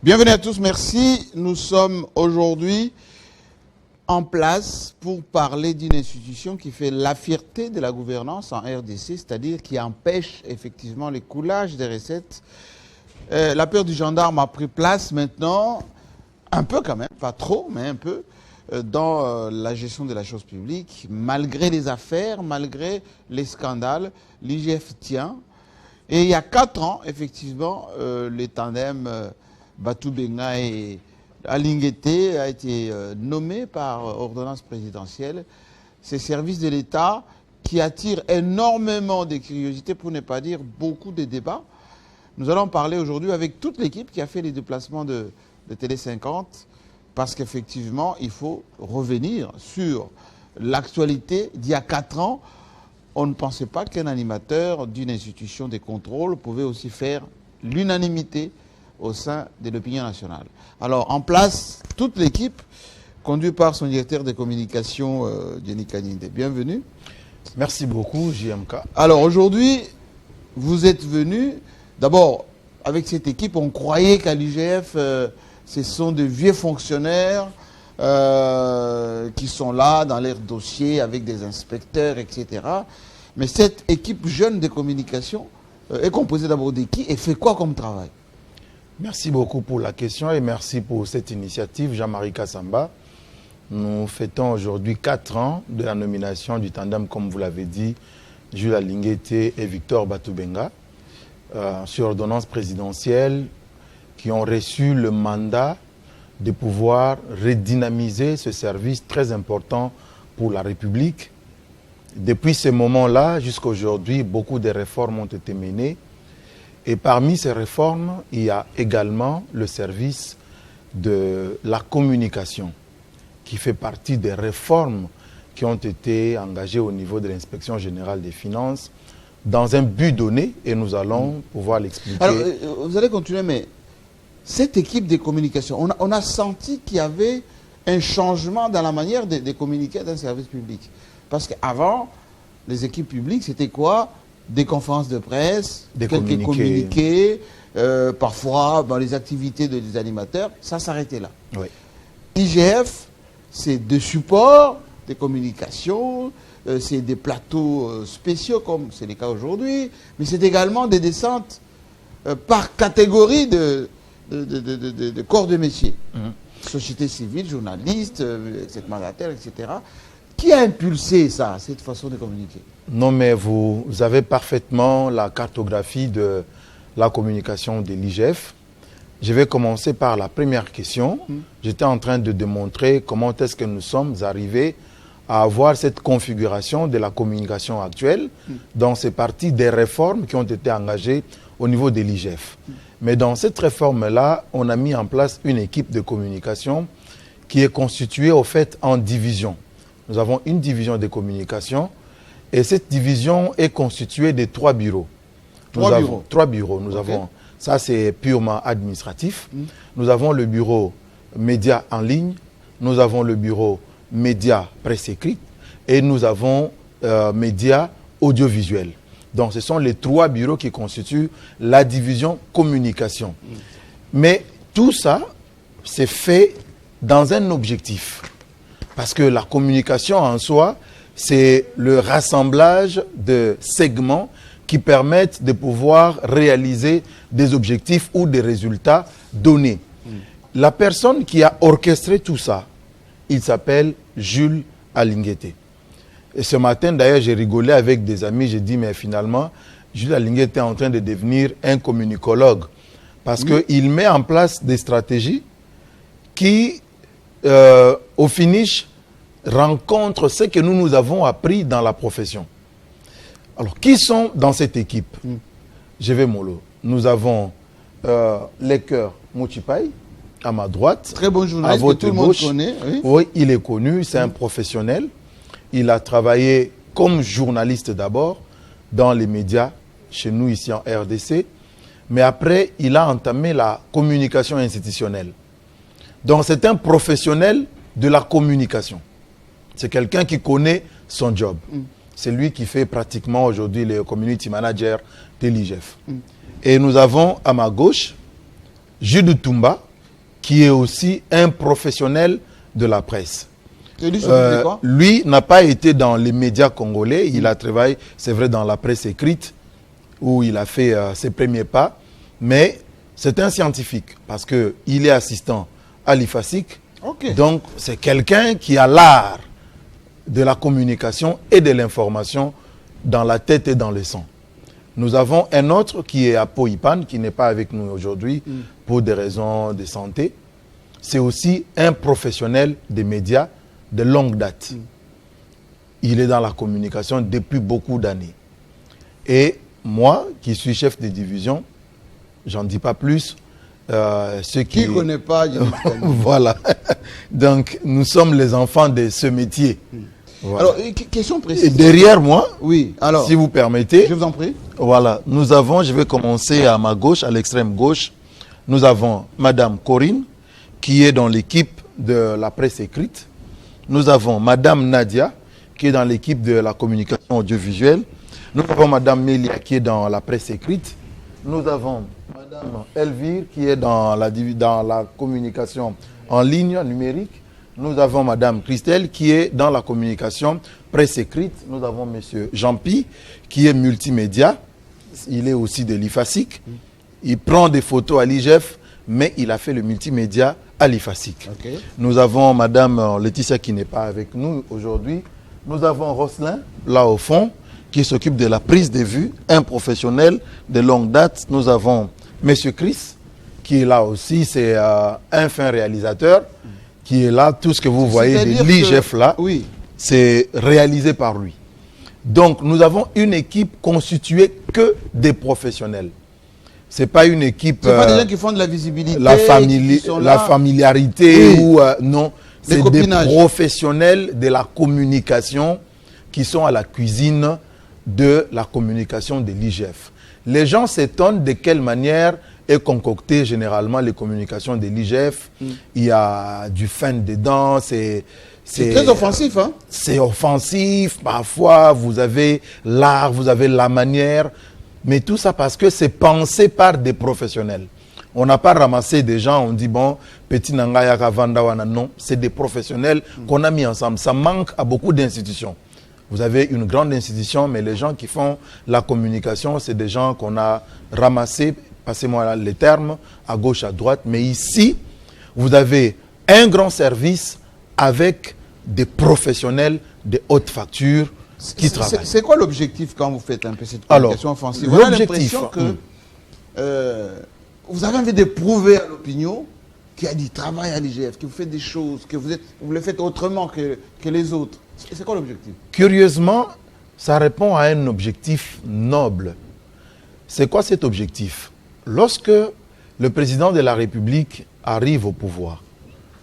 Bienvenue à tous, merci. Nous sommes aujourd'hui en place pour parler d'une institution qui fait la fierté de la gouvernance en RDC, c'est-à-dire qui empêche effectivement les coulages des recettes. La peur du gendarme a pris place maintenant, un peu quand même, pas trop, mais un peu, dans la gestion de la chose publique. Malgré les affaires, malgré les scandales, l'IGF tient. Et il y a 4 ans, effectivement, les tandems Batou Benga et Alinguete a été nommé par ordonnance présidentielle. Ces services de l'État qui attirent énormément de curiosité, pour ne pas dire beaucoup de débats. Nous allons parler aujourd'hui avec toute l'équipe qui a fait les déplacements de Télé 50, parce qu'effectivement, il faut revenir sur l'actualité d'il y a 4 ans. On ne pensait pas qu'un animateur d'une institution de contrôle pouvait aussi faire l'unanimité au sein de l'opinion nationale. Alors, en place, toute l'équipe, conduite par son directeur de communication, Jenny Kaninde. Bienvenue. Merci beaucoup, JMK. Alors, aujourd'hui, vous êtes venu, d'abord, avec cette équipe, on croyait qu'à l'IGF, ce sont de vieux fonctionnaires qui sont là dans leurs dossiers avec des inspecteurs, etc. Mais cette équipe jeune de communication est composée d'abord de qui et fait quoi comme travail? Merci beaucoup pour la question et merci pour cette initiative, Jean-Marie Kassamba. Nous fêtons aujourd'hui 4 ans de la nomination du tandem, comme vous l'avez dit, Jules Alinguete et Victor Batou Benga, sur ordonnance présidentielle, qui ont reçu le mandat de pouvoir redynamiser ce service très important pour la République. Depuis ce moment-là, jusqu'à aujourd'hui, beaucoup de réformes ont été menées. Et parmi ces réformes, il y a également le service de la communication, qui fait partie des réformes qui ont été engagées au niveau de l'Inspection générale des finances, dans un but donné, et nous allons pouvoir l'expliquer. Alors, vous allez continuer, mais cette équipe de communication, on a senti qu'il y avait un changement dans la manière de communiquer dans un service public. Parce qu'avant, les équipes publiques, c'était quoi? Des conférences de presse, quelques communiqués, parfois dans les activités des animateurs, ça s'arrêtait là. Oui. IGF, c'est des supports, des communications, c'est des plateaux spéciaux comme c'est le cas aujourd'hui, mais c'est également des descentes par catégorie de corps de métier. Société civile, journalistes, mandataires, etc. Qui a impulsé ça, cette façon de communiquer? Non, mais vous avez parfaitement la cartographie de la communication de l'IGF. Je vais commencer par la première question. J'étais en train de démontrer comment est-ce que nous sommes arrivés à avoir cette configuration de la communication actuelle dans ces parties des réformes qui ont été engagées au niveau de l'IGF. Mais dans cette réforme-là, on a mis en place une équipe de communication qui est constituée au fait en division. Nous avons une division de communication et cette division est constituée de 3 bureaux. Trois bureaux. Nous avons, ça c'est purement administratif. Nous avons le bureau médias en ligne, nous avons le bureau médias presse écrite et nous avons médias audiovisuels. Donc ce sont les 3 bureaux qui constituent la division communication. Mais tout ça, c'est fait dans un objectif. Parce que la communication en soi, c'est le rassemblage de segments qui permettent de pouvoir réaliser des objectifs ou des résultats donnés. La personne qui a orchestré tout ça, il s'appelle Jules Alinguete. Et ce matin, d'ailleurs, j'ai rigolé avec des amis, j'ai dit, mais finalement, Jules Alinguete est en train de devenir un communicologue. Parce qu'il met en place des stratégies qui, au finish, rencontrent ce que nous avons appris dans la profession. Alors, qui sont dans cette équipe? Je vais mollo. Nous avons Lecker Mouchipai, à ma droite. Très bon journaliste que tout le monde connaît. Oui. Oui, il est connu, c'est un professionnel. Il a travaillé comme journaliste d'abord dans les médias chez nous ici en RDC. Mais après, il a entamé la communication institutionnelle. Donc, c'est un professionnel de la communication. C'est quelqu'un qui connaît son job. C'est lui qui fait pratiquement aujourd'hui le community manager de l'IGF. Et nous avons à ma gauche Jules Toumba, qui est aussi un professionnel de la presse. Et lui, s'occupe de quoi? Lui n'a pas été dans les médias congolais. Il a travaillé, c'est vrai, dans la presse écrite, où il a fait ses premiers pas. Mais c'est un scientifique, parce qu'il est assistant à l'IFASIC. Ok. Donc, c'est quelqu'un qui a l'art de la communication et de l'information dans la tête et dans le sang. Nous avons un autre qui est à Poipan, qui n'est pas avec nous aujourd'hui pour des raisons de santé. C'est aussi un professionnel des médias de longue date. Il est dans la communication depuis beaucoup d'années. Et moi, qui suis chef de division, j'en dis pas plus. Ceux qui ne connaît pas voilà. Donc, nous sommes les enfants de ce métier. Voilà. Alors, question précise. Et derrière moi, oui, alors, si vous permettez, je vous en prie. Voilà, nous avons, je vais commencer à ma gauche, à l'extrême gauche, nous avons Madame Corinne, qui est dans l'équipe de la presse écrite. Nous avons Madame Nadia, qui est dans l'équipe de la communication audiovisuelle. Nous avons Madame Mélia, qui est dans la presse écrite. Nous avons Madame Elvire, qui est dans la communication en ligne numérique. Nous avons Madame Christelle, qui est dans la communication presse écrite. Nous avons Monsieur Jean-Pi, qui est multimédia. Il est aussi de l'IFASIC. Il prend des photos à l'IGF, mais il a fait le multimédia à l'IFASIC. Okay. Nous avons Madame Laetitia, qui n'est pas avec nous aujourd'hui. Nous avons Roslin, là au fond, qui s'occupe de la prise de vue, un professionnel de longue date. Nous avons Monsieur Chris, qui est là aussi, c'est un fin réalisateur, qui est là. Tout ce que vous voyez de l'IGF là, oui, c'est réalisé par lui. Donc, nous avons une équipe constituée que des professionnels. Ce n'est pas une équipe... Ce pas des gens qui font de la visibilité, la familiarité, oui, ou... non, c'est des professionnels de la communication qui sont à la cuisine de la communication de l'IGF. Les gens s'étonnent de quelle manière est concoctée généralement les communications de l'IGF. Il y a du fin dedans, c'est très offensif, hein? C'est offensif, parfois vous avez l'art, vous avez la manière, mais tout ça parce que c'est pensé par des professionnels. On n'a pas ramassé des gens, on dit bon, petit nangaya kavandawana, non, c'est des professionnels qu'on a mis ensemble. Ça manque à beaucoup d'institutions. Vous avez une grande institution, mais les gens qui font la communication, c'est des gens qu'on a ramassés, passez-moi les termes, à gauche, à droite. Mais ici, vous avez un grand service avec des professionnels de haute facture qui travaillent. C'est quoi l'objectif quand vous faites un peu cette communication offensive? On a l'impression que vous avez envie de prouver à l'opinion qu'il y a du travail à l'IGF, que vous faites des choses, que vous le faites autrement que les autres. C'est quoi l'objectif? Curieusement, ça répond à un objectif noble. C'est quoi cet objectif? Lorsque le président de la République arrive au pouvoir,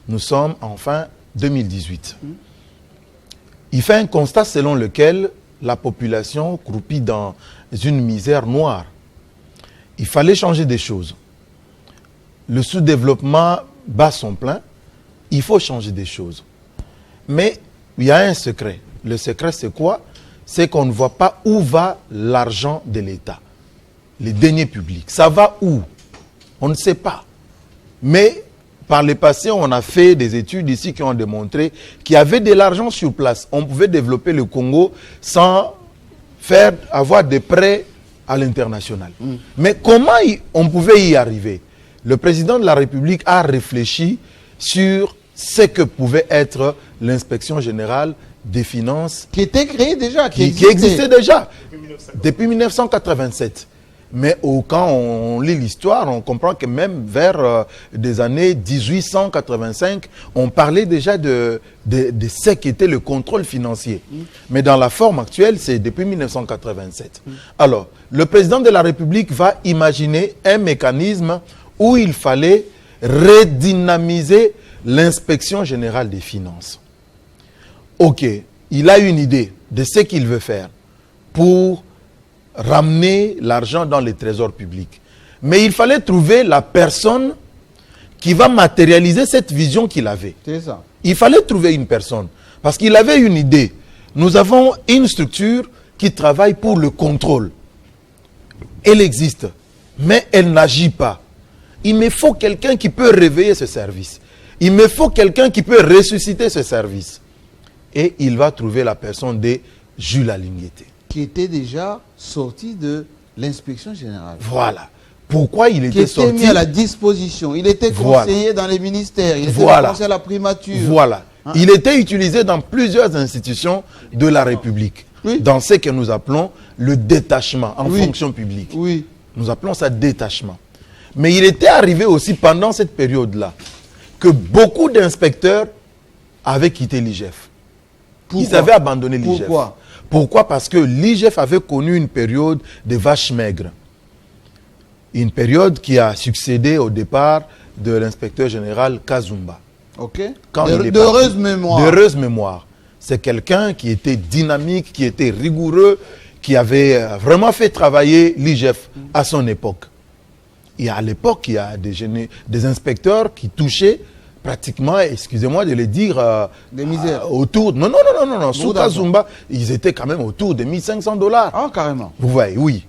nous sommes en fin 2018. Il fait un constat selon lequel la population croupit dans une misère noire. Il fallait changer des choses. Le sous-développement bat son plein. Il faut changer des choses. Mais il y a un secret. Le secret, c'est quoi? C'est qu'on ne voit pas où va l'argent de l'État. Les deniers publics. Ça va où? On ne sait pas. Mais par le passé, on a fait des études ici qui ont démontré qu'il y avait de l'argent sur place. On pouvait développer le Congo sans avoir des prêts à l'international. Mais comment on pouvait y arriver? Le président de la République a réfléchi sur ce que pouvait être l'inspection générale des finances. Qui était créée déjà. Qui existait déjà depuis 1987. Mais quand on lit l'histoire, on comprend que même vers des années 1885, on parlait déjà de ce qu'était le contrôle financier. Mais dans la forme actuelle, c'est depuis 1987. Alors, le président de la République va imaginer un mécanisme où il fallait redynamiser l'inspection générale des finances. Ok, il a une idée de ce qu'il veut faire pour ramener l'argent dans les trésors publics. Mais il fallait trouver la personne qui va matérialiser cette vision qu'il avait. C'est ça. Il fallait trouver une personne. Parce qu'il avait une idée. Nous avons une structure qui travaille pour le contrôle. Elle existe, mais elle n'agit pas. il me faut quelqu'un qui peut réveiller ce service. Il me faut quelqu'un qui peut ressusciter ce service. Et il va trouver la personne de Jules Alinguete. Qui était déjà sorti de l'inspection générale. Voilà. Pourquoi il était sorti? Qui était mis à la disposition. Il était conseiller dans les ministères. Il était conseiller à la primature. Voilà. Hein? Il était utilisé dans plusieurs institutions de la République. Oui. Dans ce que nous appelons le détachement en fonction publique. Oui. Nous appelons ça détachement. Mais il était arrivé aussi pendant cette période-là que beaucoup d'inspecteurs avaient quitté l'IGF. Ils avaient abandonné l'IGF. Pourquoi? Parce que l'IGF avait connu une période de vaches maigres. Une période qui a succédé au départ de l'inspecteur général Kazumba. Ok. D'heureuse mémoire. D'heureuse mémoire. C'est quelqu'un qui était dynamique, qui était rigoureux, qui avait vraiment fait travailler l'IGF à son époque. Et à l'époque, il y a des inspecteurs qui touchaient pratiquement, excusez-moi de le dire, des misères. Autour. Non. Sous Kazumba, ils étaient quand même autour de $1 500. Ah, carrément. Vous voyez, oui.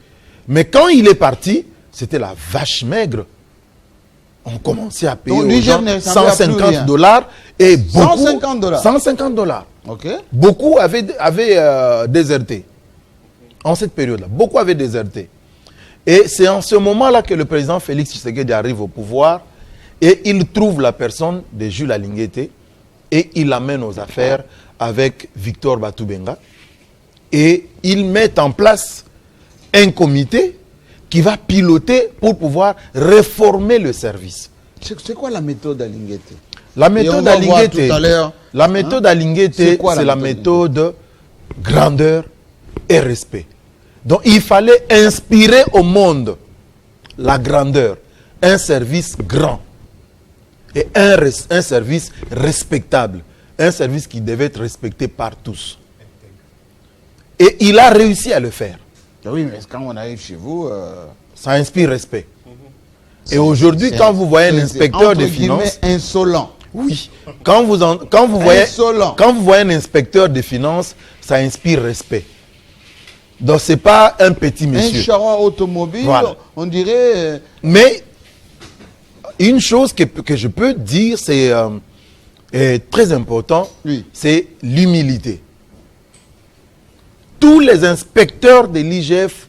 Mais quand il est parti, c'était la vache maigre. On commençait à payer aux gens $150 et beaucoup. $150. $150. Ok. Beaucoup avaient déserté. En cette période-là, beaucoup avaient déserté. Et c'est en ce moment-là que le président Félix Tshisekedi arrive au pouvoir et il trouve la personne de Jules Alinguete et il l'amène aux affaires avec Victor Batoubenga. Et ils mettent en place un comité qui va piloter pour pouvoir réformer le service. C'est quoi la méthode Alinguete? La méthode Alinguete, c'est la méthode grandeur et respect. Donc il fallait inspirer au monde la grandeur, un service grand et un service respectable, un service qui devait être respecté par tous. Et il a réussi à le faire. Oui, mais quand on arrive chez vous... Ça inspire respect. Et aujourd'hui, quand vous voyez un inspecteur des finances... insolent. Oui. Quand vous voyez un inspecteur des finances, ça inspire respect. Donc, ce n'est pas un petit monsieur. Un charroi automobile, voilà. On dirait... Mais, une chose que je peux dire, c'est très important, c'est l'humilité. Tous les inspecteurs de l'IGF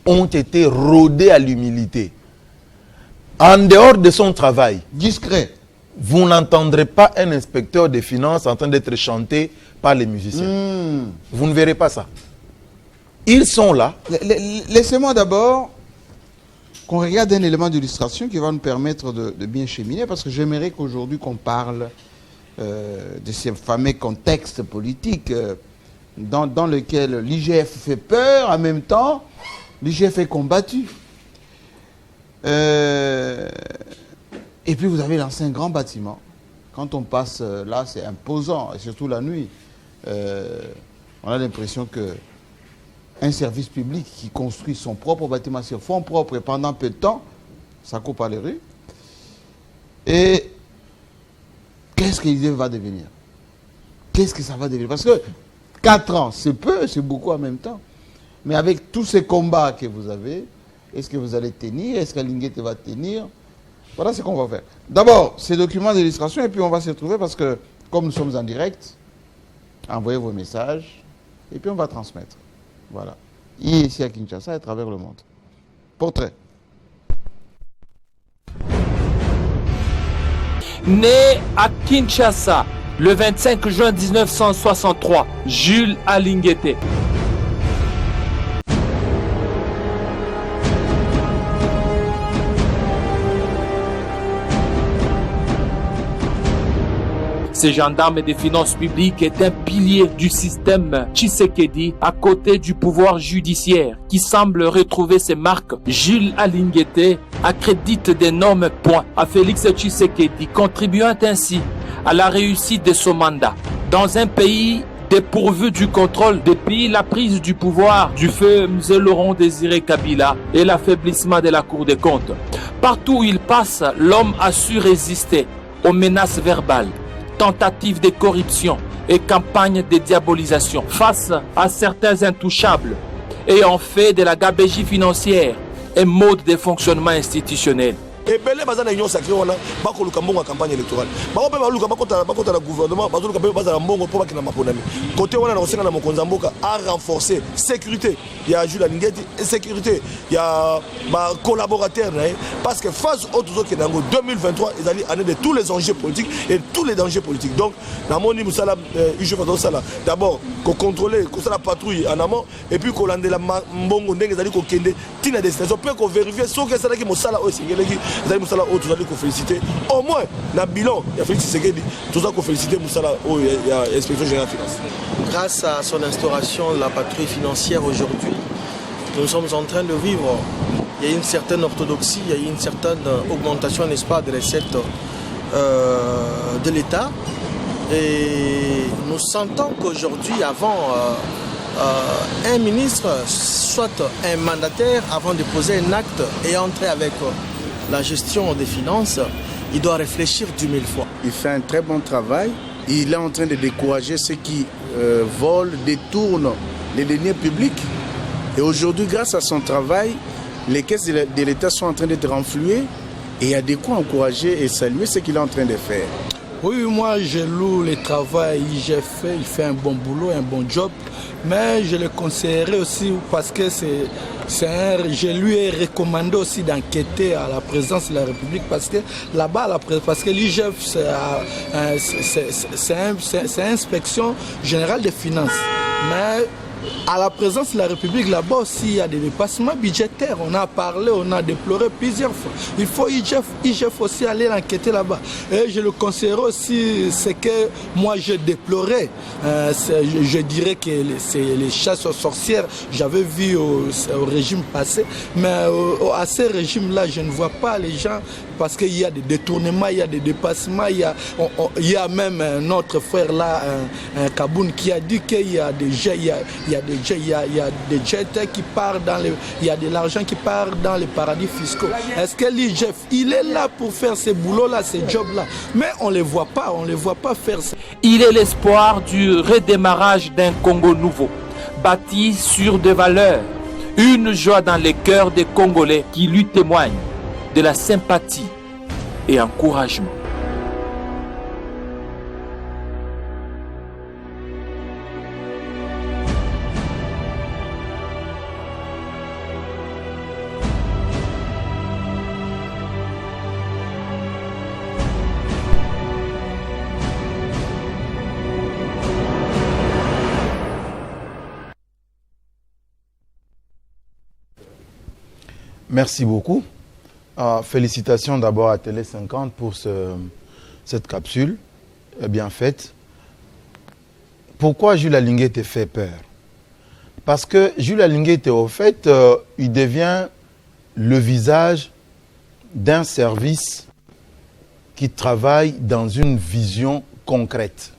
ont été rodés à l'humilité. En dehors de son travail, discret, vous n'entendrez pas un inspecteur des finances en train d'être chanté par les musiciens. Vous ne verrez pas ça. Ils sont là. Laissez-moi d'abord qu'on regarde un élément d'illustration qui va nous permettre de bien cheminer, parce que j'aimerais qu'aujourd'hui qu'on parle de ces fameux contextes politiques dans lesquels l'IGF fait peur, en même temps, l'IGF est combattu. Et puis vous avez lancé un grand bâtiment. Quand on passe là, c'est imposant, et surtout la nuit. On a l'impression que un service public qui construit son propre bâtiment sur fonds propres et pendant peu de temps, ça coupe à les rues. Et qu'est-ce que l'IGF va devenir? Qu'est-ce que ça va devenir? Parce que 4 ans, c'est peu, c'est beaucoup en même temps. Mais avec tous ces combats que vous avez, est-ce que vous allez tenir? Est-ce qu'Alinguete va tenir? Voilà ce qu'on va faire. D'abord, ces documents d'illustration, et puis on va se retrouver parce que, comme nous sommes en direct, envoyez vos messages, et puis on va transmettre. Voilà. Ici à Kinshasa et à travers le monde. Portrait. Né à Kinshasa le 25 juin 1963, Jules Alinguete. Ce gendarme des finances publiques est un pilier du système Tshisekedi à côté du pouvoir judiciaire qui semble retrouver ses marques. Jules Alinguete accrédite d'énormes points à Félix Tshisekedi, contribuant ainsi à la réussite de son mandat. Dans un pays dépourvu du contrôle depuis la prise du pouvoir du feu M. Laurent Désiré Kabila et l'affaiblissement de la Cour des comptes. Partout où il passe, l'homme a su résister aux menaces verbales, tentatives de corruption et campagnes de diabolisation face à certains intouchables ayant fait de la gabegie financière un mode de fonctionnement institutionnel. Et belé bazana union sacrée wana bako luka mbongo campagne électorale. Bako pe baluka bako na gouvernement, bako luka pe bazana mbongo po bakina maponami. Côté wana na osenga na mokonza mboka a renforcer sécurité. Il y a Jules Alingeti et sécurité. Il y a ma collaborateur parce que face aux autres qui dans 2023 ils allaient année de tous les enjeux politiques et tous les dangers politiques. Donc na moni musala je fais ça là. D'abord qu'on contrôler qu'on la patrouille en amont et puis qu'on lande la mbongo ndenge zali ko kende tina destination peut qu'on vérifier ce que ça là qui musala aussi vous allez musala autre vous allez ko féliciter au moins na bilan il y a Félix Tshisekedi tout ça qu'on féliciter musala au il y a inspection générale finance. Grâce à son instauration de la patrouille financière aujourd'hui, nous sommes en train de vivre. Il y a une certaine orthodoxie, il y a une certaine augmentation, n'est-ce pas, des recettes de l'État. Et nous sentons qu'aujourd'hui, avant un ministre, soit un mandataire, avant de poser un acte et entrer avec la gestion des finances, il doit réfléchir 10 000 fois. Il fait un très bon travail. Il est en train de décourager ceux qui volent, détournent les deniers publics. Et aujourd'hui, grâce à son travail, les caisses de l'État sont en train d'être renflouées. Et il y a de quoi encourager et saluer ce qu'il est en train de faire. Oui, moi je loue le travail qu'il fait. Il fait un bon boulot, un bon job. Mais je le conseillerais aussi parce que je lui ai recommandé aussi d'enquêter à la présidence de la République parce que là-bas, parce que l'IGF, c'est l'inspection générale des finances. Mais à la présence de la République, là-bas aussi, il y a des dépassements budgétaires. On a parlé, on a déploré plusieurs fois. Il faut IGF aussi aller l'enquêter là-bas. Et je le conseillerais aussi, c'est que moi, je déplorais. Je dirais que c'est les chasses aux sorcières, j'avais vu au régime passé. Mais à ce régime-là, je ne vois pas les gens parce qu'il y a des détournements, il y a des dépassements. Il y a même notre frère là, un Kaboun, qui a dit qu'il y a des jets, il y a des jets qui partent il y a de l'argent qui part dans les paradis fiscaux. Est-ce que l'IGF, il est là pour faire ces boulots-là, ces jobs-là? Mais on ne les voit pas faire ça. Il est l'espoir du redémarrage d'un Congo nouveau, bâti sur des valeurs, une joie dans les cœurs des Congolais qui lui témoignent de la sympathie et encouragement. Merci beaucoup. Félicitations d'abord à Télé 50 pour cette capsule bien faite. Pourquoi Jules Alingeti fait peur? Parce que Jules Alingeti, au fait, il devient le visage d'un service qui travaille dans une vision concrète.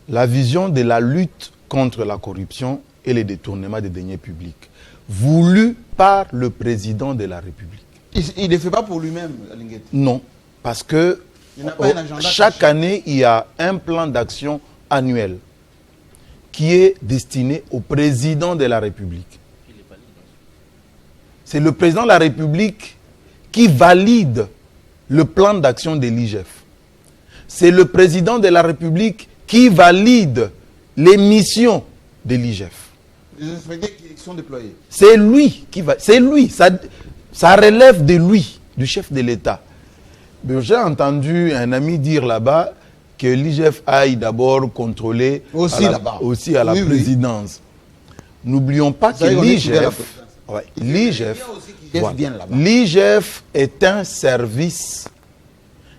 La vision de la lutte contre la corruption et les détournements des deniers publics, voulu par le président de la République. Il ne le fait pas pour lui-même, Alingeti? Non, parce que chaque année, il y a un plan d'action annuel qui est destiné au président de la République. C'est le président de la République qui valide le plan d'action de l'IGF. C'est le président de la République qui valide les missions de l'IGF. Les inspecteurs qui sont déployés. C'est lui qui va. C'est lui. Ça relève de lui, du chef de l'État. J'ai entendu un ami dire là-bas que l'IGF aille d'abord contrôler aussi à la présidence. Oui. N'oublions pas que l'IGF est un service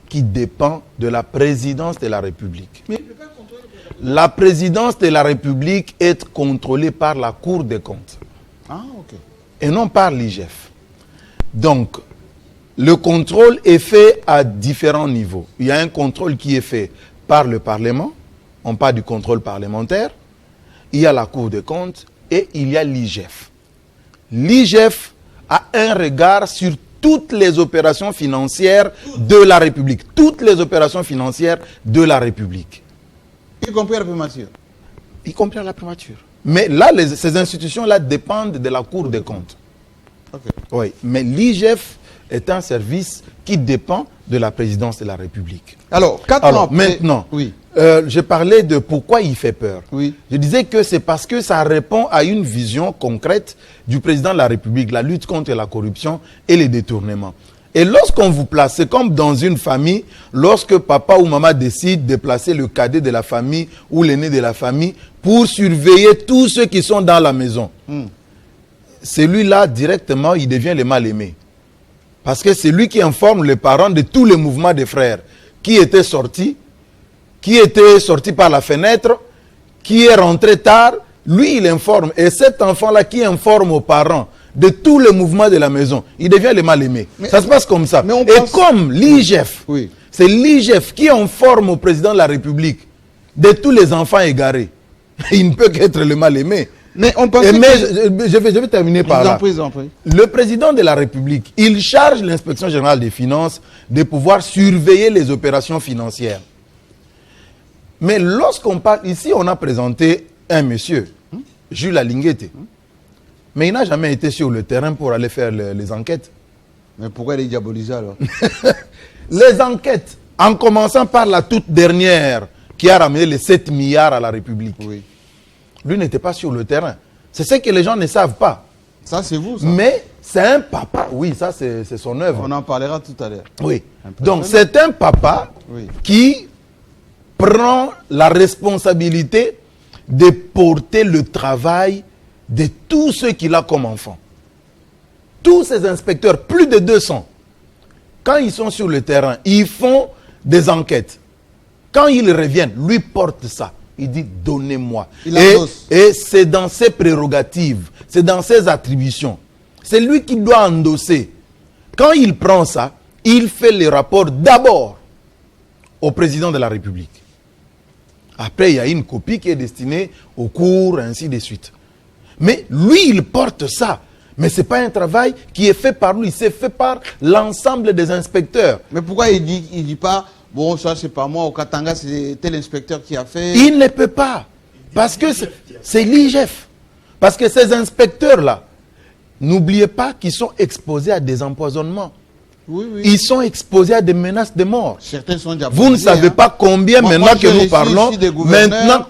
qui dépend de la présidence de la République. Mais la présidence de la République est contrôlée par la Cour des comptes. Et non par l'IGF. Donc, le contrôle est fait à différents niveaux. Il y a un contrôle qui est fait par le Parlement. On parle du contrôle parlementaire. Il y a la Cour des comptes et il y a l'IGF. L'IGF a un regard sur toutes les opérations financières de la République. Toutes les opérations financières de la République. Y compris à la primature. Y compris à la primature. Mais là, ces institutions-là dépendent de la Cour des comptes. Oui, mais l'IGF est un service qui dépend de la présidence de la République. Alors, 4 ans après, maintenant, oui. je parlais de pourquoi il fait peur. Oui. Je disais que c'est parce que ça répond à une vision concrète du président de la République, la lutte contre la corruption et les détournements. Et lorsqu'on vous place, c'est comme dans une famille, lorsque papa ou maman décide de placer le cadet de la famille ou l'aîné de la famille pour surveiller tous ceux qui sont dans la maison. Celui-là, directement, il devient le mal-aimé. Parce que c'est lui qui informe les parents de tous les mouvements des frères. Qui était sorti par la fenêtre, qui est rentré tard, lui il informe. Et cet enfant-là qui informe aux parents de tous les mouvements de la maison, il devient le mal-aimé. Ça se passe comme ça. Et comme l'IGF, c'est l'IGF qui informe au président de la République de tous les enfants égarés, il ne peut qu'être le mal-aimé. Mais on pense je vais terminer par là. Le président de la République, il charge l'inspection générale des finances de pouvoir surveiller les opérations financières. Mais lorsqu'on parle, ici on a présenté un monsieur, Jules Alinguete, mais il n'a jamais été sur le terrain pour aller faire les enquêtes. Mais pourquoi il est diabolisé alors? Les enquêtes, en commençant par la toute dernière qui a ramené les 7 milliards à la République. Oui. Lui n'était pas sur le terrain. C'est ce que les gens ne savent pas. Ça, c'est vous, ça. Mais c'est un papa. Oui, ça, c'est son œuvre. On en parlera tout à l'heure. Oui. Donc, c'est un papa qui prend la responsabilité de porter le travail de tous ceux qu'il a comme enfants. Tous ces inspecteurs, plus de 200, quand ils sont sur le terrain, ils font des enquêtes. Quand ils reviennent, lui porte ça. Il dit, donnez-moi. Et c'est dans ses prérogatives, c'est dans ses attributions. C'est lui qui doit endosser. Quand il prend ça, il fait les rapports d'abord au président de la République. Après, il y a une copie qui est destinée aux cours, ainsi de suite. Mais lui, il porte ça. Mais ce n'est pas un travail qui est fait par lui, c'est fait par l'ensemble des inspecteurs. Mais pourquoi il dit pas, bon, ça c'est pas moi, au Katanga, c'est tel inspecteur qui a fait... Il ne peut pas. Parce que c'est l'IGF. Parce que ces inspecteurs-là, n'oubliez pas qu'ils sont exposés à des empoisonnements. Oui, oui. Ils sont exposés à des menaces de mort. Certains sont déjà vous ne savez pas combien, maintenant que nous parlons,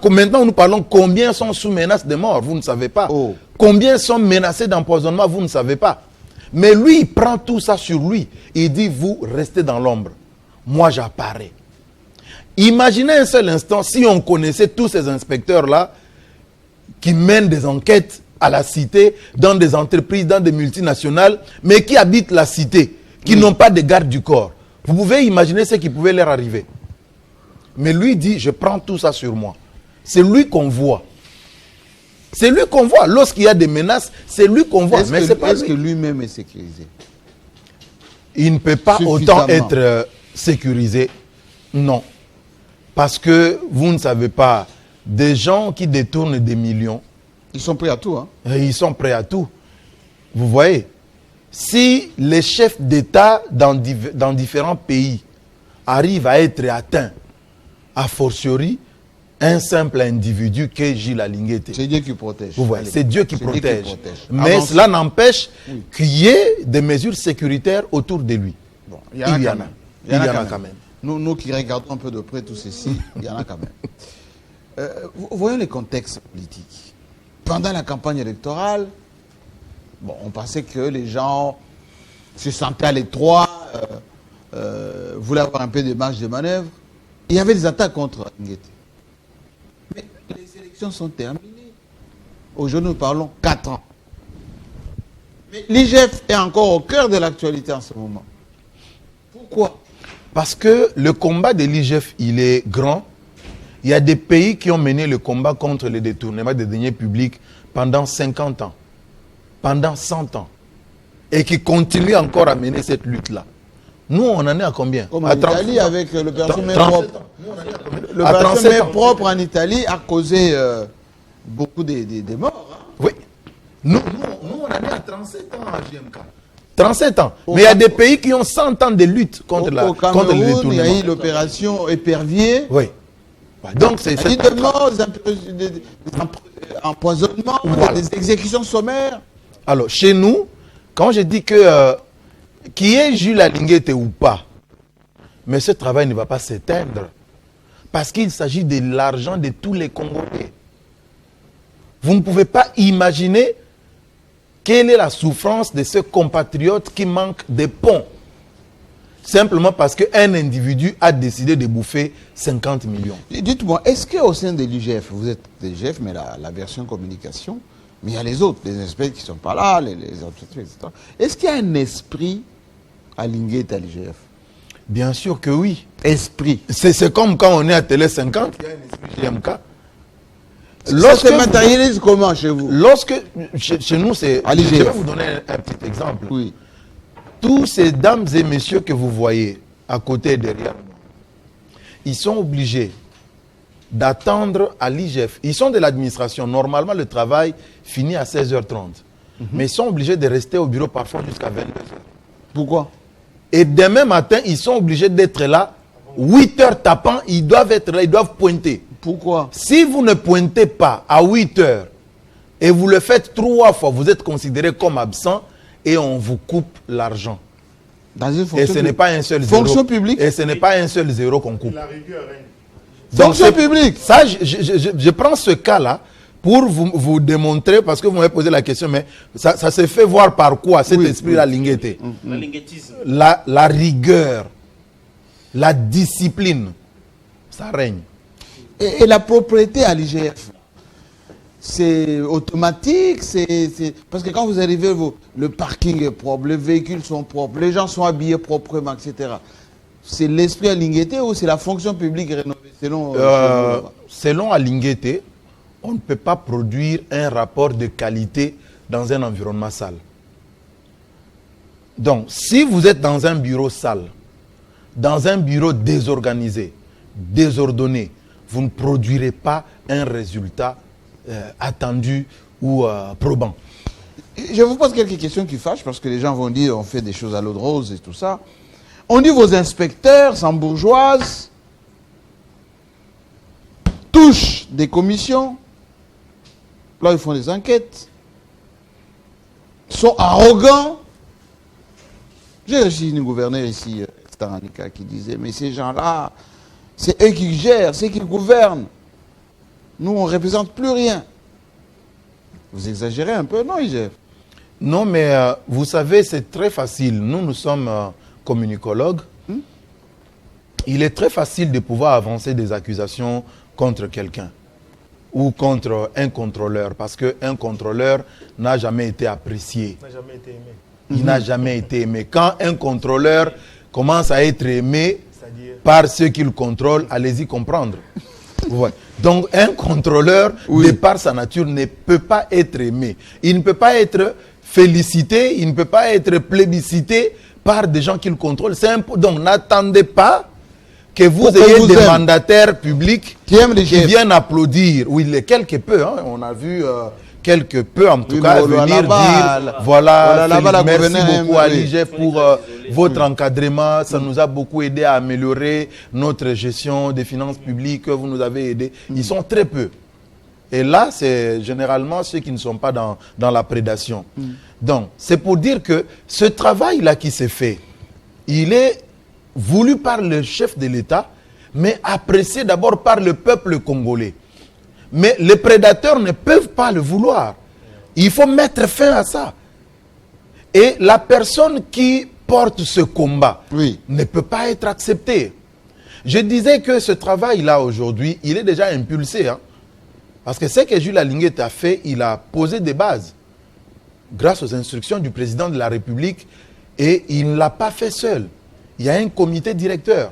maintenant nous parlons combien sont sous menace de mort. Vous ne savez pas. Combien sont menacés d'empoisonnement, vous ne savez pas. Mais lui, il prend tout ça sur lui. Il dit, vous restez dans l'ombre. Moi, j'apparais. Imaginez un seul instant si on connaissait tous ces inspecteurs-là qui mènent des enquêtes à la cité, dans des entreprises, dans des multinationales, mais qui habitent la cité, qui n'ont pas de garde du corps. Vous pouvez imaginer ce qui pouvait leur arriver. Mais lui dit, je prends tout ça sur moi. C'est lui qu'on voit. C'est lui qu'on voit. Lorsqu'il y a des menaces, c'est lui qu'on voit. Mais c'est pas est-ce que lui-même est sécurisé? Il ne peut pas autant être sécurisé. Non. Parce que vous ne savez pas, des gens qui détournent des millions, ils sont prêts à tout. Hein? Ils sont prêts à tout. Vous voyez, si les chefs d'État dans différents pays arrivent à être atteints, a fortiori, un simple individu qu'est Jules Alinguete. C'est Dieu qui protège. Vous voyez, c'est Dieu qui protège. Mais cela n'empêche qu'il y ait des mesures sécuritaires autour de lui. Bon, il y en a quand même. Nous qui regardons un peu de près tout ceci, il y en a quand même. Voyons les contextes politiques. Pendant la campagne électorale, bon, on pensait que les gens se sentaient à l'étroit, voulaient avoir un peu de marge de manœuvre. Il y avait des attaques contre Alinguete. Mais les élections sont terminées. Aujourd'hui, nous parlons 4 ans. Mais l'IGF est encore au cœur de l'actualité en ce moment. Pourquoi? Parce que le combat de l'IGF, il est grand. Il y a des pays qui ont mené le combat contre le détournement des deniers publics pendant 50 ans, pendant 100 ans, et qui continuent encore à mener cette lutte-là. Nous, on en est à combien? Comme en Italie, avec l'opération Main Propre. L'opération Main Propre en Italie a causé beaucoup de morts. Hein? Oui. Nous, on en est à 37 ans à GMK. 37 ans. Mais il y a des pays qui ont 100 ans de lutte contre le détournement. Il y a eu l'opération Épervier. Oui. Donc, c'est de morts, des empoisonnements, des exécutions sommaires. Alors, chez nous, quand je dis que qui est Jules Alinguete ou pas, mais ce travail ne va pas s'éteindre. Parce qu'il s'agit de l'argent de tous les Congolais. Vous ne pouvez pas imaginer quelle est la souffrance de ce compatriote qui manque de ponts. Simplement parce qu'un individu a décidé de bouffer 50 millions. Dites-moi, est-ce qu'au sein de l'IGF, vous êtes de l'IGF, mais la version communication, mais il y a les autres, les experts qui ne sont pas là, les entreprises, etc. Est-ce qu'il y a un esprit à Linguet à l'IGF? Bien sûr que oui. Esprit. C'est comme quand on est à Télé 50, il y a un esprit GMK. Ça se matérialise comment chez vous? Chez nous, c'est... Je vais vous donner un petit exemple. Oui. Tous ces dames et messieurs que vous voyez à côté et derrière moi, ils sont obligés d'attendre à l'IGF. Ils sont de l'administration. Normalement, le travail finit à 16h30. Mais ils sont obligés de rester au bureau parfois jusqu'à 22h. Pourquoi? Et demain matin, ils sont obligés d'être là. 8h tapant, ils doivent être là, ils doivent pointer. Pourquoi? Si vous ne pointez pas à 8h et vous le faites 3 fois, vous êtes considéré comme absent et on vous coupe l'argent. Dans une fonction et ce n'est pas un seul zéro. Fonction publique. Et ce n'est pas un seul zéro qu'on coupe. La rigueur règne. Fonction publique. Ça, je prends ce cas-là pour vous démontrer, parce que vous m'avez posé la question, mais ça se fait voir par quoi cet esprit-là, Linguete? La rigueur, la discipline, ça règne. Et la propriété à l'IGF, c'est automatique, parce que quand vous arrivez, le parking est propre, les véhicules sont propres, les gens sont habillés proprement, etc. C'est l'esprit à Linguete ou c'est la fonction publique rénovée selon Alinguete, on ne peut pas produire un rapport de qualité dans un environnement sale. Donc, si vous êtes dans un bureau sale, dans un bureau désorganisé, désordonné, vous ne produirez pas un résultat attendu ou probant. Je vous pose quelques questions qui fâchent, parce que les gens vont dire on fait des choses à l'eau de rose et tout ça. On dit vos inspecteurs, sans bourgeoises, touchent des commissions. Là, ils font des enquêtes. Sont arrogants. J'ai reçu une gouverneure ici, Staranika, qui disait, mais ces gens-là, c'est eux qui gèrent, c'est eux qui gouvernent. Nous, on ne représente plus rien. Vous exagérez un peu, non, IGF? Non, mais vous savez, c'est très facile. Nous sommes communicologues. Il est très facile de pouvoir avancer des accusations contre quelqu'un ou contre un contrôleur, parce qu'un contrôleur n'a jamais été apprécié. N'a jamais été aimé. Il n'a jamais été aimé. Quand un contrôleur commence à être aimé par ceux qu'il contrôle, allez-y comprendre. Ouais. Donc un contrôleur, de par sa nature, ne peut pas être aimé. Il ne peut pas être félicité, il ne peut pas être plébiscité par des gens qu'il contrôle. Donc n'attendez pas que vous ayez des mandataires publics qui viennent applaudir. Oui, quelque peu. Hein, on a vu quelque peu, en tout cas, venir dire voilà, merci beaucoup à l'IGF pour votre encadrement. Ça nous a beaucoup aidé à améliorer notre gestion des finances publiques. Vous nous avez aidé. Ils sont très peu. Et là, c'est généralement ceux qui ne sont pas dans la prédation. Donc, c'est pour dire que ce travail-là qui s'est fait, il est voulu par le chef de l'État, mais apprécié d'abord par le peuple congolais. Mais les prédateurs ne peuvent pas le vouloir. Il faut mettre fin à ça. Et la personne qui porte ce combat ne peut pas être acceptée. Je disais que ce travail-là aujourd'hui, il est déjà impulsé. Hein, parce que ce que Jules Alinguet a fait, il a posé des bases. Grâce aux instructions du président de la République. Et il ne l'a pas fait seul. Il y a un comité directeur.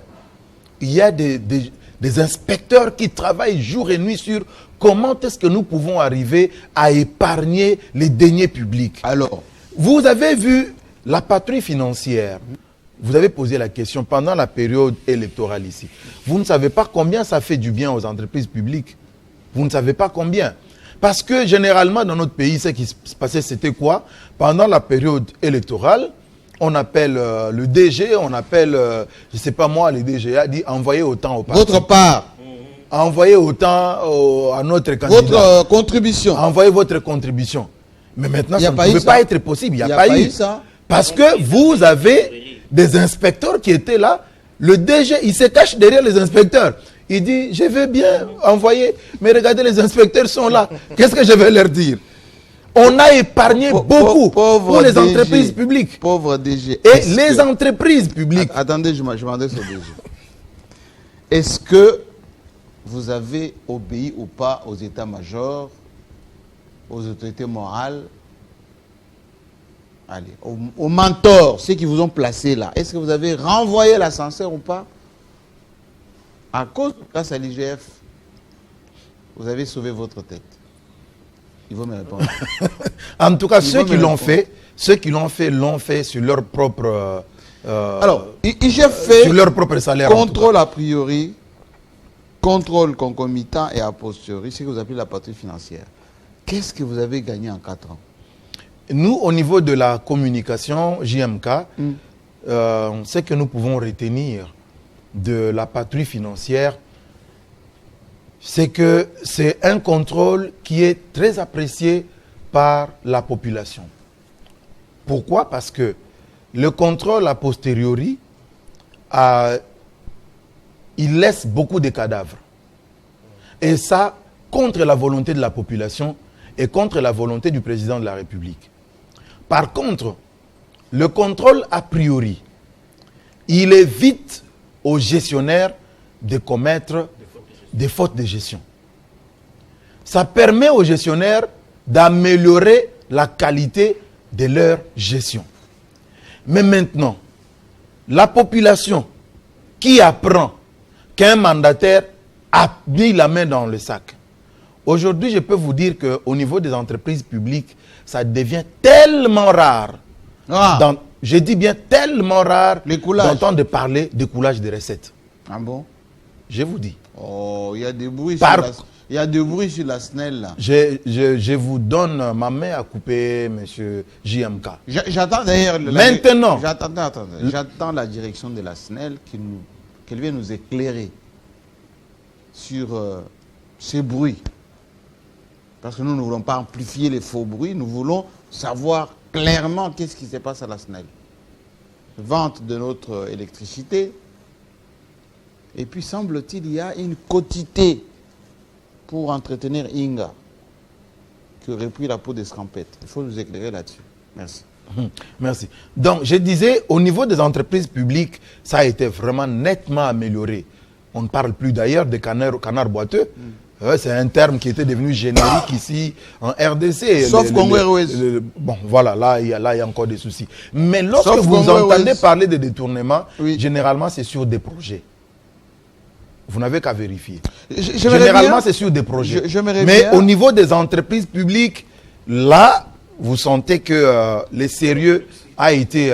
Il y a des inspecteurs qui travaillent jour et nuit sur comment est-ce que nous pouvons arriver à épargner les deniers publics. Alors, vous avez vu la patrouille financière. Vous avez posé la question pendant la période électorale ici. Vous ne savez pas combien ça fait du bien aux entreprises publiques. Vous ne savez pas combien. Parce que généralement dans notre pays, ce qui se passait, c'était quoi? Pendant la période électorale, on appelle le DG, on appelle, je ne sais pas moi, le DGA dit envoyez autant au parti. Votre part. Envoyez autant à notre candidat. Votre contribution. Envoyez votre contribution. Mais maintenant, ça ne pouvait pas être possible. Il n'y a pas eu ça. Parce que vous avez des inspecteurs qui étaient là. Le DG, il se cache derrière les inspecteurs. Il dit, je veux bien envoyer, mais regardez, les inspecteurs sont là. Qu'est-ce que je vais leur dire? On a épargné beaucoup pour les entreprises publiques. Pauvre DG. Et les entreprises publiques. Attendez, je m'adresse au DG. Est-ce que vous avez obéi ou pas aux états-majors, aux autorités morales, allez, aux mentors, ceux qui vous ont placé là? Est-ce que vous avez renvoyé l'ascenseur ou pas? À cause, grâce à l'IGF, vous avez sauvé votre tête. Il faut me répondre. En tout cas, ceux qui l'ont fait l'ont fait sur leur propre... Alors, IGF fait sur leur propre salaire. Contrôle a priori, contrôle concomitant et a posteriori, c'est ce que vous appelez la patrie financière. Qu'est-ce que vous avez gagné en 4 ans? Nous, au niveau de la communication JMK, ce que nous pouvons retenir de la patrouille financière, c'est que c'est un contrôle qui est très apprécié par la population. Pourquoi? Parce que le contrôle a posteriori, il laisse beaucoup de cadavres. Et ça, contre la volonté de la population et contre la volonté du président de la République. Par contre, le contrôle a priori, il évite aux gestionnaires de commettre des fautes de gestion. Ça permet aux gestionnaires d'améliorer la qualité de leur gestion. Mais maintenant, la population qui apprend qu'un mandataire a mis la main dans le sac. Aujourd'hui, je peux vous dire qu'au niveau des entreprises publiques, ça devient tellement rare. Je dis bien tellement rare d'entendre parler de coulage de recettes. Ah bon? Je vous dis. Oh, il y a des bruits sur la SNEL là. Je vous donne ma main à couper, monsieur JMK. J'attends d'ailleurs. Maintenant. J'attends la direction de la SNEL qu'elle vienne nous éclairer sur ces bruits. Parce que nous ne voulons pas amplifier les faux bruits, nous voulons savoir clairement qu'est-ce qui se passe à la SNEL. Vente de notre électricité. Et puis, semble-t-il, il y a une quotité pour entretenir Inga qui aurait pris la peau d'escampette. Il faut nous éclairer là-dessus. Merci. Merci. Donc, je disais, au niveau des entreprises publiques, ça a été vraiment nettement amélioré. On ne parle plus d'ailleurs de canard boiteux. C'est un terme qui était devenu générique ici en RDC. Sauf Congo Airways. Bon, voilà, là, il y a encore des soucis. Mais lorsque vous entendez parler de détournement, généralement, c'est sur des projets. Vous n'avez qu'à vérifier. Généralement, c'est sur des projets. Mais au niveau des entreprises publiques, là, vous sentez que le sérieux a été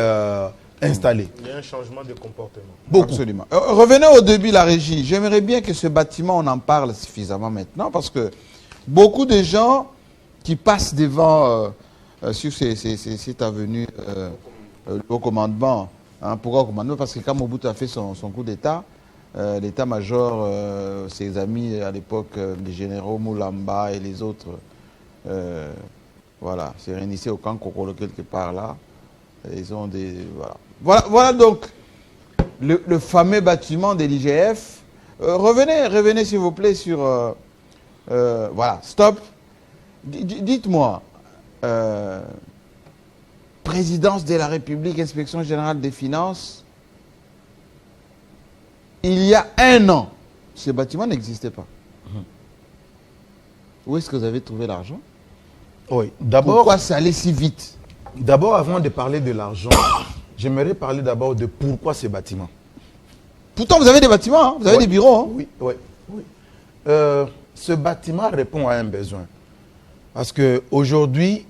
installé. Il y a un changement de comportement. Beaucoup. Absolument. Revenez au début, la régie. J'aimerais bien que ce bâtiment, on en parle suffisamment maintenant, parce que beaucoup de gens qui passent devant sur cette avenue au commandement. Pourquoi au commandement? Parce que quand Mobutu a fait son coup d'État, l'état-major, ses amis à l'époque, les généraux Moulamba et les autres, voilà, s'est réunissé au camp Kokolo quelque part là. Ils ont des... Voilà donc le fameux bâtiment de l'IGF. Revenez s'il vous plaît sur... voilà, stop. Dites-moi, présidence de la République, inspection générale des finances, il y a 1 an, ce bâtiment n'existait pas. Où est-ce que vous avez trouvé l'argent? Oui, d'abord... Pourquoi ça allait si vite? D'abord, avant de parler de l'argent, j'aimerais parler d'abord de pourquoi ces bâtiments. Pourtant, vous avez des bâtiments, hein? Vous avez des bureaux. Hein? Oui. Ce bâtiment répond à un besoin. Parce qu'aujourd'hui,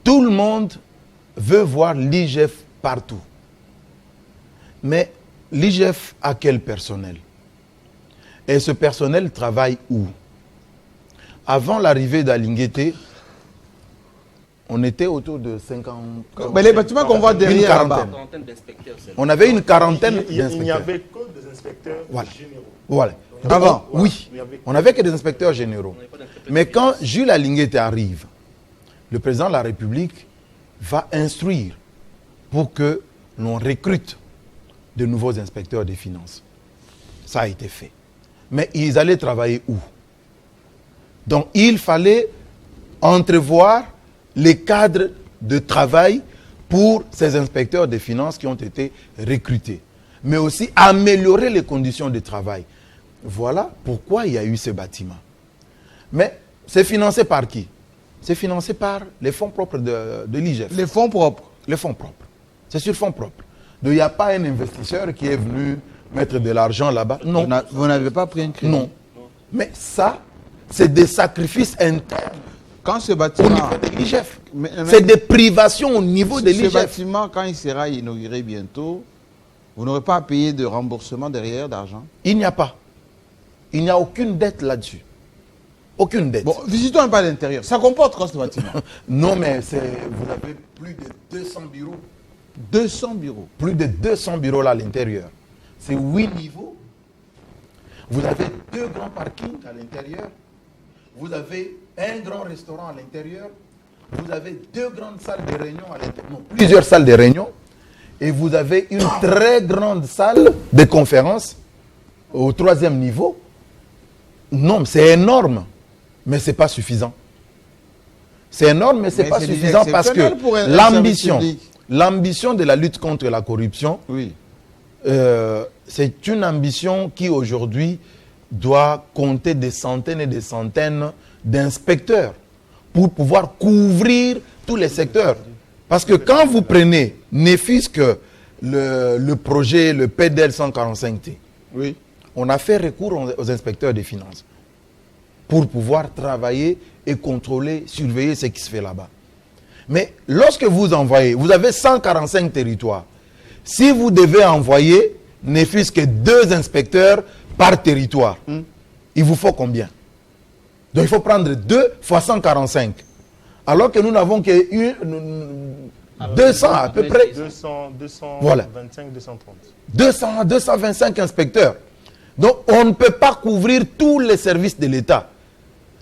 tout le monde veut voir l'IGF partout. Mais l'IGF a quel personnel? Et ce personnel travaille où? Avant l'arrivée d'Alinguete, on était autour de 50... Mais les bâtiments qu'on voit derrière là-bas. On avait une quarantaine d'inspecteurs. Il n'y avait que des inspecteurs généraux. Voilà. Avant, oui. On n'avait que des inspecteurs généraux. Mais quand Jules Alinguete arrive, le président de la République va instruire pour que l'on recrute de nouveaux inspecteurs des finances. Ça a été fait. Mais ils allaient travailler où? Donc il fallait entrevoir les cadres de travail pour ces inspecteurs des finances qui ont été recrutés, mais aussi améliorer les conditions de travail. Voilà pourquoi il y a eu ce bâtiment. Mais c'est financé par qui? C'est financé par les fonds propres de l'IGF. Les fonds propres? Les fonds propres. C'est sur fonds propres. Donc il n'y a pas un investisseur qui est venu mettre de l'argent là-bas. Non. Vous n'avez pas pris un crédit? Non. Mais ça, c'est des sacrifices internes. Quand ce bâtiment... Au niveau de l'IGF. C'est des privations au niveau de l'IGF. Ce bâtiment, quand il sera inauguré bientôt, vous n'aurez pas à payer de remboursement derrière d'argent? Il n'y a pas. Il n'y a aucune dette là-dessus. Aucune dette. Bon, visitons un peu l'intérieur. Ça comporte quoi ce bâtiment? Non, mais vous avez plus de 200 bureaux. 200 bureaux. Plus de 200 bureaux là à l'intérieur. C'est 8 niveaux. Vous avez 2 grands parkings à l'intérieur. Vous avez un grand restaurant à l'intérieur. Vous avez 2 grandes salles de réunion à l'intérieur. Non, plusieurs salles de réunion. Et vous avez une très grande salle de conférence au 3e niveau. Non, c'est énorme. Mais ce n'est pas suffisant. C'est énorme, mais ce n'est pas suffisant parce que l'ambition de la lutte contre la corruption, oui. C'est une ambition qui aujourd'hui doit compter des centaines et des centaines d'inspecteurs pour pouvoir couvrir tous les secteurs. Parce que quand vous prenez, ne fût-ce que le projet, le PDL 145T, oui. On a fait recours aux inspecteurs des finances pour pouvoir travailler et contrôler, surveiller ce qui se fait là-bas. Mais lorsque vous envoyez, vous avez 145 territoires. Si vous devez envoyer, ne fût-ce que 2 inspecteurs par territoire, il vous faut combien? Donc il faut prendre 2 fois 145. Alors que nous n'avons que 200 à peu près. 225, voilà. 230. 200 à 225 inspecteurs. Donc on ne peut pas couvrir tous les services de l'État.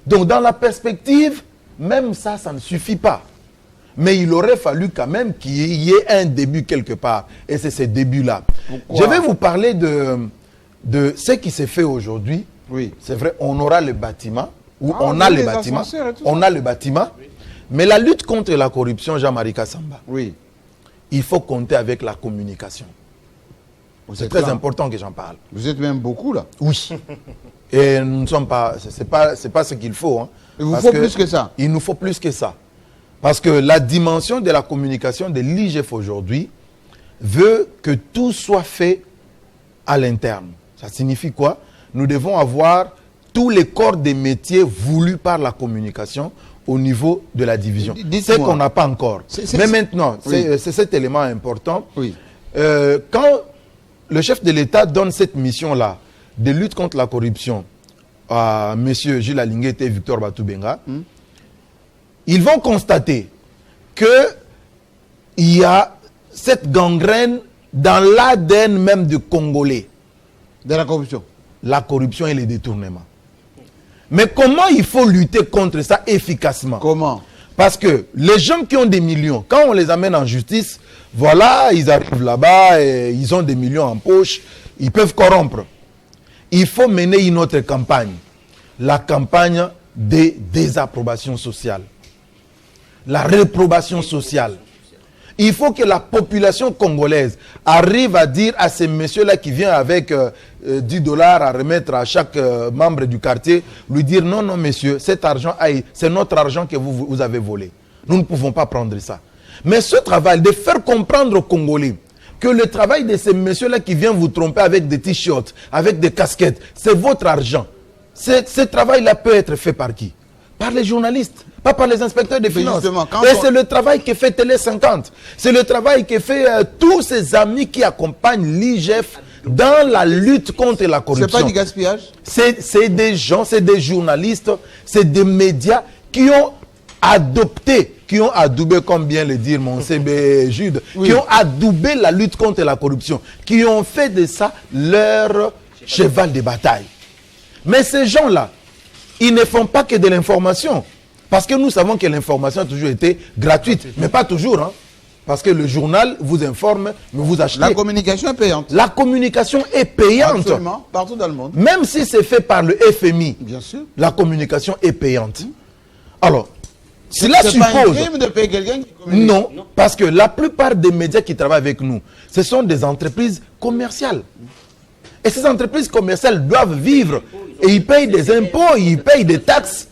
Donc dans la perspective, même ça ne suffit pas. Mais il aurait fallu quand même qu'il y ait un début quelque part. Et c'est ce début-là. Je vais vous parler de ce qui s'est fait aujourd'hui. Oui. C'est vrai, on aura le bâtiment. On a le bâtiment. On a le bâtiment. Oui. Mais la lutte contre la corruption, Jean-Marie Kassamba, oui. Il faut compter avec la communication. C'est très important que j'en parle. Vous êtes même beaucoup là. Oui. Et nous ne sommes pas... C'est pas ce qu'il faut. Hein. Il vous faut plus que ça. Il nous faut plus que ça. Parce que la dimension de la communication de l'IGF aujourd'hui veut que tout soit fait à l'interne. Ça signifie quoi? Nous devons avoir tous les corps des métiers voulus par la communication au niveau de la division. C'est qu'on n'a pas encore. Mais maintenant, c'est cet élément important. Oui. Quand le chef de l'État donne cette mission-là de lutte contre la corruption à M. Jules Alinguete et Victor Batoubenga, ils vont constater qu'il y a cette gangrène dans l'ADN même du Congolais. De la corruption. La corruption et les détournements. Mais comment il faut lutter contre ça efficacement? Comment? Parce que les gens qui ont des millions, quand on les amène en justice, voilà, ils arrivent là-bas, et ils ont des millions en poche, ils peuvent corrompre. Il faut mener une autre campagne. La campagne des désapprobations sociales. La réprobation sociale. Il faut que la population congolaise arrive à dire à ces messieurs-là qui viennent avec 10 $ à remettre à chaque membre du quartier, lui dire non, non, messieurs, cet argent, c'est notre argent que vous avez volé. Nous ne pouvons pas prendre ça. Mais ce travail de faire comprendre aux Congolais que le travail de ces messieurs-là qui viennent vous tromper avec des t-shirts, avec des casquettes, c'est votre argent. Ce travail-là peut être fait par qui? Par les journalistes, pas par les inspecteurs des finances. Et c'est le travail que fait Télé 50. C'est le travail que fait tous ces amis qui accompagnent l'IGF dans la lutte contre la corruption. C'est pas du gaspillage? C'est des gens, c'est des journalistes, c'est des médias qui ont adopté, qui ont adoubé, comme bien le dire mon CB Jude, oui, qui ont adoubé la lutte contre la corruption, qui ont fait de ça leur cheval de bataille. Mais ces gens-là, ils ne font pas que de l'information. Parce que nous savons que l'information a toujours été gratuite, mais pas toujours. Hein. Parce que le journal vous informe, mais vous achetez. La communication est payante. La communication est payante. Absolument, partout dans le monde. Même si c'est fait par le FMI, Bien sûr. la communication est payante. Alors, cela C'est pas un suppose... crime de payer quelqu'un qui communique. Non, parce que la plupart des médias qui travaillent avec nous, ce sont des entreprises commerciales. Et ces entreprises commerciales doivent vivre. Et ils payent des impôts, ils payent des taxes.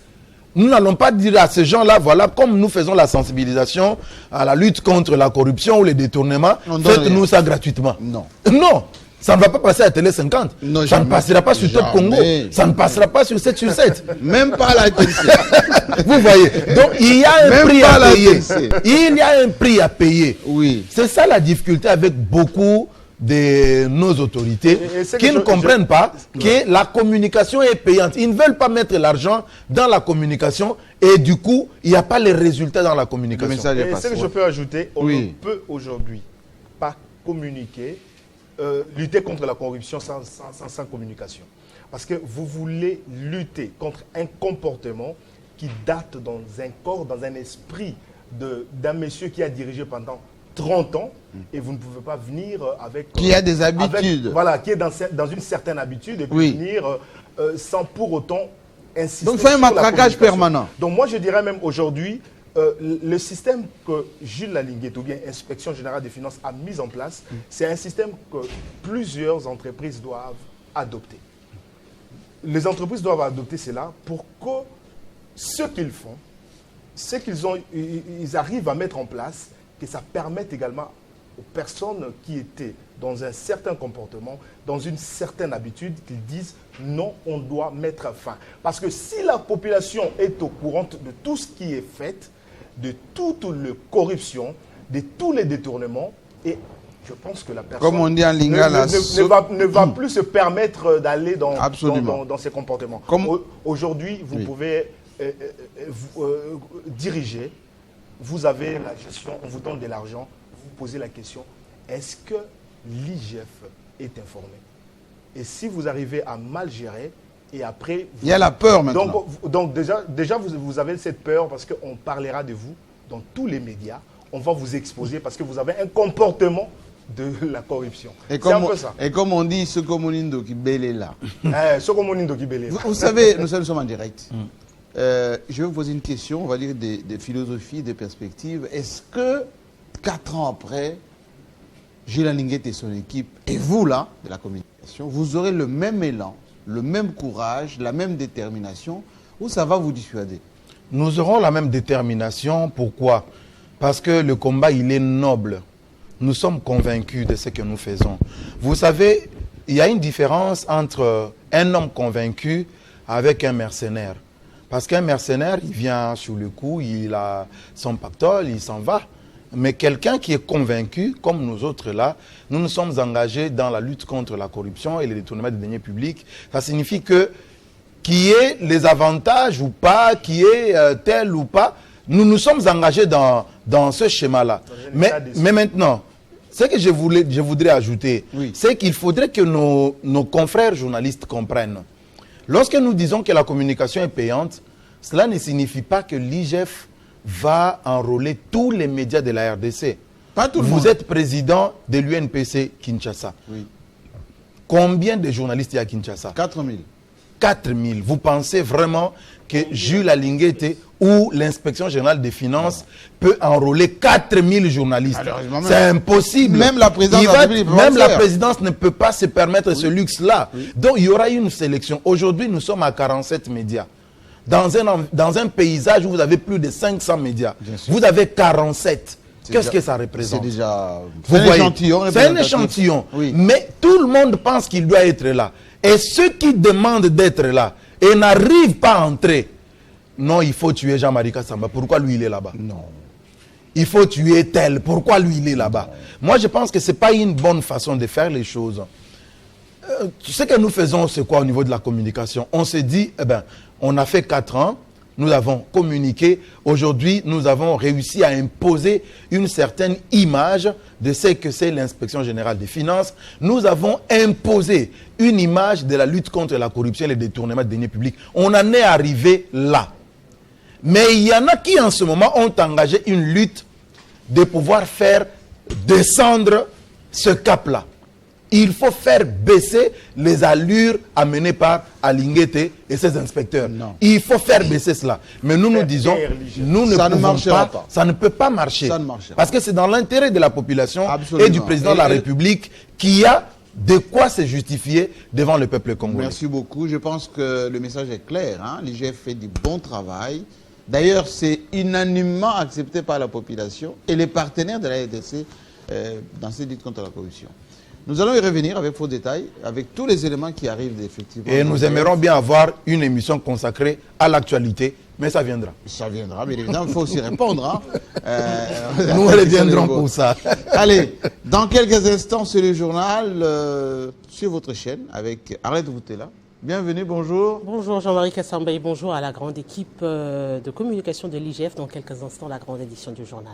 Nous n'allons pas dire à ces gens-là, voilà, comme nous faisons la sensibilisation à la lutte contre la corruption ou les détournements, faites-nous ça gratuitement. Non. Non, ça ne va pas passer à Télé 50. Non, ça jamais. ne passera pas sur Top Congo. Ça ne passera pas sur 7 sur 7. Même pas la TNC. Vous voyez. Donc il y a un Même prix pas à la payer. TNC. Il y a un prix à payer. Oui. C'est ça la difficulté avec beaucoup de nos autorités Et c'est qui que ne comprennent pas que la communication est payante. Ils ne veulent pas mettre l'argent dans la communication et du coup, il n'y a pas les résultats dans la communication. Le message est Et passé. ce que je peux ajouter, on Oui. ne peut aujourd'hui pas communiquer, lutter contre la corruption sans communication. Parce que vous voulez lutter contre un comportement qui date dans un corps, dans un esprit d'un monsieur qui a dirigé pendant 30 ans et vous ne pouvez pas venir avec... Qui a des habitudes. Voilà, qui est dans une certaine habitude et puis Oui. venir sans pour autant insister Donc, il faut un sur la matraquage communication. permanent. Donc moi je dirais même aujourd'hui, le système que Jules Lalinguet ou bien Inspection Générale des Finances a mis en place, c'est un système que plusieurs entreprises doivent adopter. Les entreprises doivent adopter cela pour que ce qu'ils font, ce ils arrivent à mettre en place, que ça permette également aux personnes qui étaient dans un certain comportement, dans une certaine habitude, qu'ils disent non, on doit mettre fin. Parce que si la population est au courant de tout ce qui est fait, de toute la corruption, de tous les détournements, et je pense que la personne Comme on dit en lingala, ne va plus se permettre d'aller dans ces comportements. Aujourd'hui, vous pouvez diriger, vous avez la gestion, on vous donne de l'argent, vous posez la question, est-ce que l'IGF est informé? Et si vous arrivez à mal gérer, et après... Il y a la peur maintenant. Donc déjà vous avez cette peur parce qu'on parlera de vous dans tous les médias, on va vous exposer parce que vous avez un comportement de la corruption. C'est un peu ça. Et comme on dit, ce communindo qui bélé là. Vous savez, nous sommes en direct. Je vais vous poser une question, on va dire des philosophies, des perspectives. Est-ce que 4 ans après, Jules Lalinguet et son équipe, et vous là, de la communication, vous aurez le même élan, le même courage, la même détermination, ou ça va vous dissuader? Nous aurons la même détermination. Pourquoi? Parce que le combat, il est noble. Nous sommes convaincus de ce que nous faisons. Vous savez, il y a une différence entre un homme convaincu avec un mercenaire. Parce qu'un mercenaire, il vient sur le coup, il a son pactole, il s'en va. Mais quelqu'un qui est convaincu, comme nous autres là, nous nous sommes engagés dans la lutte contre la corruption et le détournement des deniers publics. Ça signifie que, qu'il y ait les avantages ou pas, qu'il y ait tel ou pas, nous nous sommes engagés dans ce schéma-là. Mais maintenant, ce que je voudrais ajouter, c'est qu'il faudrait que nos confrères journalistes comprennent. Lorsque nous disons que la communication est payante, cela ne signifie pas que l'IGF va enrôler tous les médias de la RDC. Pas tout le monde. Vous êtes président de l'UNPC Kinshasa. Oui. Combien de journalistes il y a à Kinshasa? 4000. 4000. Vous pensez vraiment que Jules Lalinguet ou l'inspection générale des finances peut enrôler 4000 journalistes? C'est impossible. Même la présidence ne peut pas se permettre ce luxe-là. Oui. Donc il y aura une sélection. Aujourd'hui, nous sommes à 47 médias. Dans un paysage où vous avez plus de 500 médias, vous avez 47. Qu'est-ce que ça représente? C'est déjà un échantillon. C'est un échantillon. Oui. Mais tout le monde pense qu'il doit être là. Et ceux qui demandent d'être là et n'arrivent pas à entrer, non, il faut tuer Jean-Marie Kassamba. Pourquoi lui, il est là-bas? Non. Il faut tuer tel. Pourquoi lui, il est là-bas? Moi, je pense que ce n'est pas une bonne façon de faire les choses. Ce que nous faisons, c'est quoi au niveau de la communication? On s'est dit, eh ben, on a fait 4 ans, nous avons communiqué. Aujourd'hui, nous avons réussi à imposer une certaine image de ce que c'est l'inspection générale des finances. Nous avons imposé une image de la lutte contre la corruption et les détournements de deniers publics. On en est arrivé là. Mais il y en a qui, en ce moment, ont engagé une lutte de pouvoir faire descendre ce cap-là. Il faut faire baisser les allures amenées par Alinguete et ses inspecteurs. Non. Il faut faire baisser cela. Mais nous nous disons, nous ne Ça ne pouvons marchera pas, pas. ça ne peut pas marcher. Ça ne marchera Parce que c'est dans l'intérêt de la population Absolument. et du président de la République qui a de quoi se justifier devant le peuple congolais. Merci beaucoup. Je pense que le message est clair. Hein? L'IGF fait du bon travail. D'ailleurs, c'est unanimement accepté par la population et les partenaires de la RDC dans cette lutte contre la corruption. Nous allons y revenir avec vos détails, avec tous les éléments qui arrivent effectivement. Et nous aimerions bien avoir une émission consacrée à l'actualité, mais ça viendra. Ça viendra, mais évidemment, il faut aussi répondre. Hein. Nous reviendrons pour ça. Allez, dans quelques instants, c'est le journal sur votre chaîne avec Arlette Boutella. Bienvenue, bonjour. Bonjour Jean-Marie Kassambay, bonjour à la grande équipe de communication de l'IGF. Dans quelques instants, la grande édition du journal.